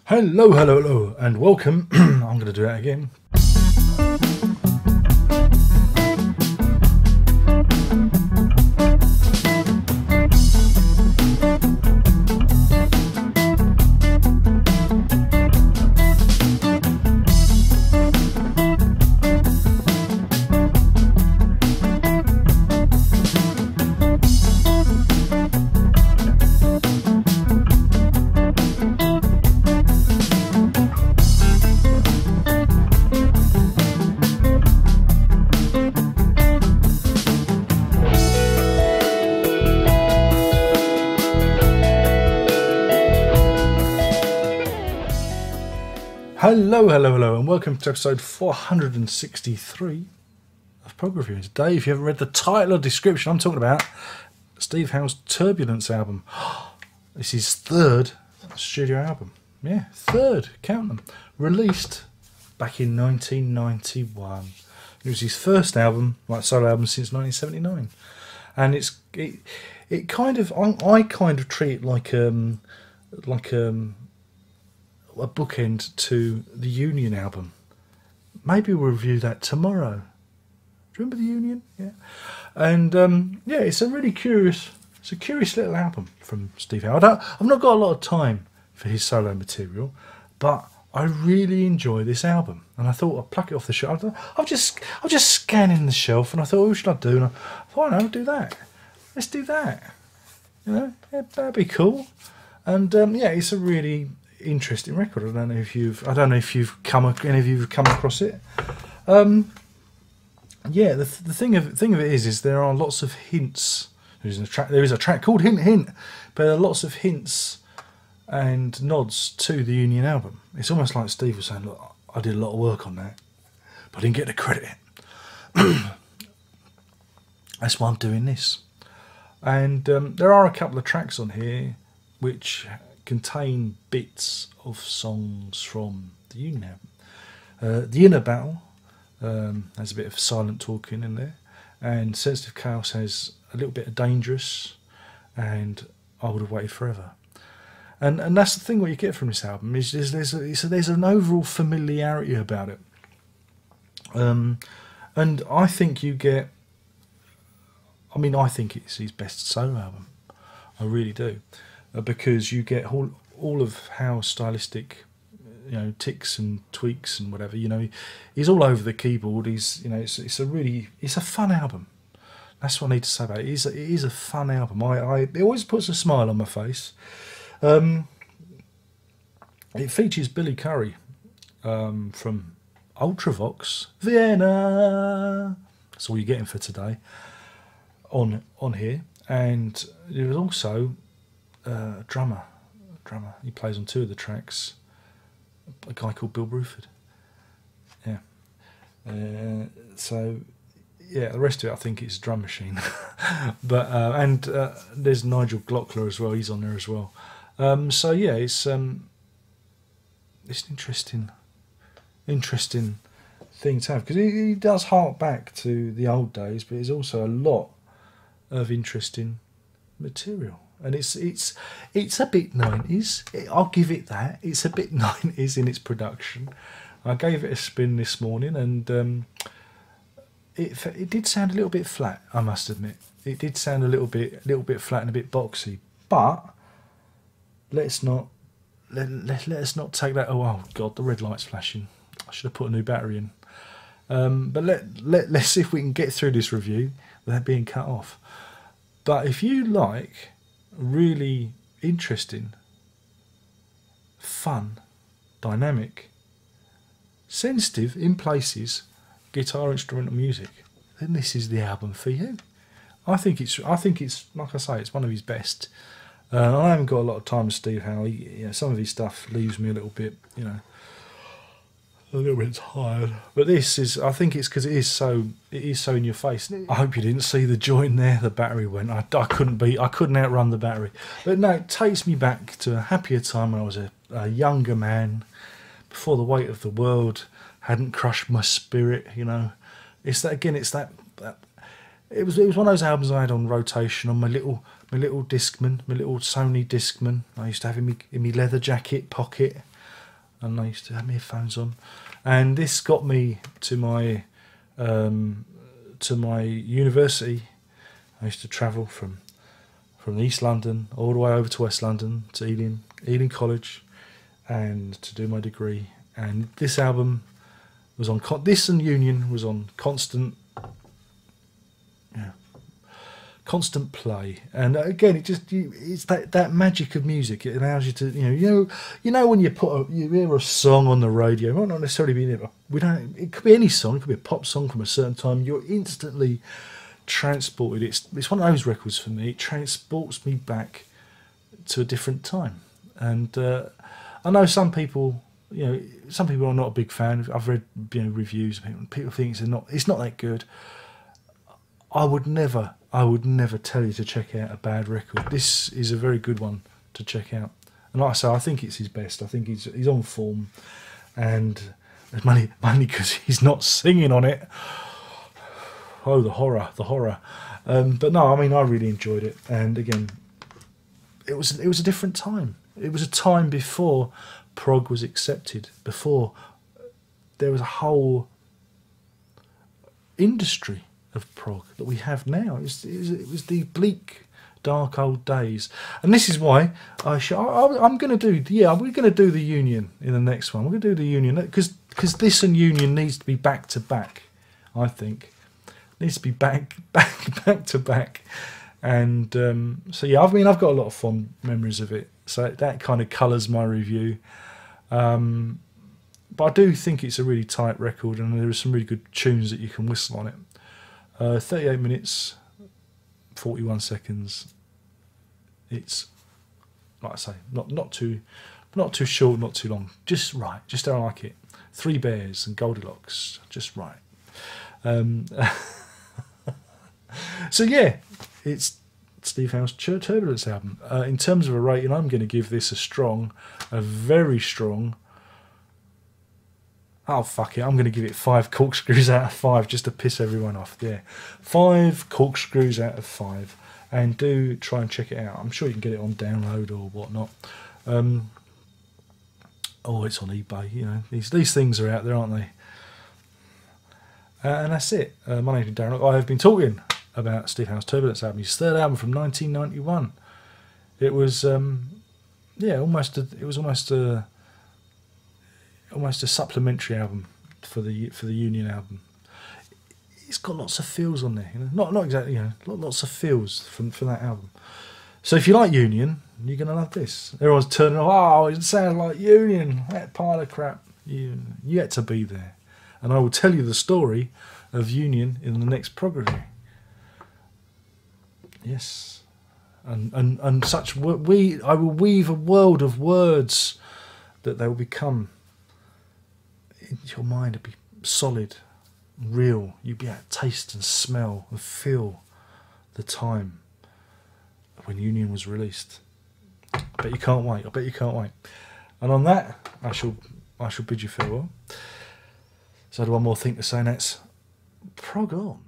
Hello, hello, hello, and welcome. I'm going to do that again. Hello, hello, hello, and welcome to episode 463 of Prog Review. Today, if you haven't read the title or description, I'm talking about Steve Howe's Turbulence album. This is his third studio album. Yeah, third, count them. Released back in 1991. It was his first album, like solo album, since 1979. And it kind of, I kind of treat it like a bookend to the Union album. Maybe we'll review that tomorrow. Do you remember the Union? Yeah. And yeah, it's a really curious, little album from Steve Howe. I've not got a lot of time for his solo material, but I really enjoy this album. And I thought I'd pluck it off the shelf. I was just scanning the shelf, and I thought, what should I do? And I thought, I'll do that. Let's do that. You know, yeah, that'd be cool. And yeah, it's a really interesting record. I don't know if you've come across it. Yeah, the thing of it is there are lots of hints. There is a track called Hint Hint, but there are lots of hints and nods to the Union album. It's almost like Steve was saying, look, I did a lot of work on that, but I didn't get the credit. That's why I'm doing this. And there are a couple of tracks on here which contain bits of songs from the Union album. The Inner Battle has a bit of silent talking in there, and Sensitive Chaos has a little bit of Dangerous and I Would Have Waited Forever. And that's the thing what you get from this album is there's an overall familiarity about it. And I think you get, I think it's his best solo album. I really do. Because you get all of Howe's stylistic, ticks and tweaks and whatever. He's all over the keyboard. It's a fun album. That's what I need to say about it. It is a fun album. It always puts a smile on my face. It features Billy Currie from Ultravox, Vienna. That's all you're getting for today on here. And there was also drummer. He plays on two of the tracks. A guy called Bill Bruford. Yeah. So yeah, the rest of it I think is Drum Machine. But and there's Nigel Glockler as well. He's on there as well. So yeah, it's an interesting thing to have, because he does hark back to the old days, but there's also a lot of interesting material. And it's a bit 90s. I'll give it that. It's a bit 90s in its production. I gave it a spin this morning, and it did sound a little bit flat, I must admit. It did sound a little bit flat and a bit boxy. But let us not take that. Oh God, the red light's flashing. I should have put a new battery in. But let's see if we can get through this review without being cut off. But if you like really interesting, fun, dynamic, sensitive in places guitar instrumental music, then this is the album for you. I think it's like I say, it's one of his best. I haven't got a lot of time with Steve Howe. Some of his stuff leaves me a little bit, a little bit tired. But this is, I think it's because it is so in your face. I hope you didn't see the joint there. The battery went. I couldn't outrun the battery. But no, it takes me back to a happier time when I was a younger man, before the weight of the world hadn't crushed my spirit. It's that again. It's that. It was one of those albums I had on rotation on my little Discman, my little Sony Discman. I used to have in my leather jacket pocket. and I used to have my headphones on, and this got me to my university. I used to travel from East London all the way over to West London to Ealing College, and to do my degree. And this album was on this and Union was on constant play. And again, it's that magic of music. It allows you to when you hear a song on the radio, it might not necessarily be it could be any song, it could be a pop song from a certain time. You're instantly transported. It's one of those records for me. It transports me back to a different time. And I know some people are not a big fan. I've read reviews. People think it's not that good. I would never tell you to check out a bad record. This is a very good one to check out. And like I say, I think it's his best. I think he's on form, and mainly because he's not singing on it. Oh, the horror. But no, I mean, I really enjoyed it. And again, it was a different time. It was a time before prog was accepted, before there was a whole industry of prog that we have now. It was the bleak, dark old days, and this is why I'm going to do. Yeah, we're going to do the Union in the next one. We're going to do the Union because this and Union needs to be back to back. I think it needs to be back to back, and so yeah. I mean, I've got a lot of fond memories of it, so that kind of colours my review. But I do think it's a really tight record, and there are some really good tunes that you can whistle on it. 38 minutes, 41 seconds. It's, like I say, not too short, not too long. Just right, just how I like it. Three Bears and Goldilocks, just right. So yeah, it's Steve Howe's Turbulence album. In terms of a rating, I'm going to give this a very strong. Oh, fuck it. I'm going to give it 5 corkscrews out of 5 just to piss everyone off. Yeah. 5 corkscrews out of 5. And do try and check it out. I'm sure you can get it on download or whatnot. It's on eBay. These things are out there, aren't they? And that's it. My name is Darren. I have been talking about Steve Howe's Turbulence album. His third album from 1991. It was, almost a supplementary album for the Union album. It's got lots of feels on there, not exactly, lots of feels from that album. So if you like Union, you're gonna love this. Everyone's turning off. Oh, it sounds like Union, that pile of crap. You had to be there, and I will tell you the story of Union in the next prog review. Yes, and such I will weave a world of words that they will become. Your mind would be solid, real. You'd be able to taste and smell and feel the time when Union was released. I bet you can't wait. And on that, I shall bid you farewell. So I have one more thing to say, and that's prog on.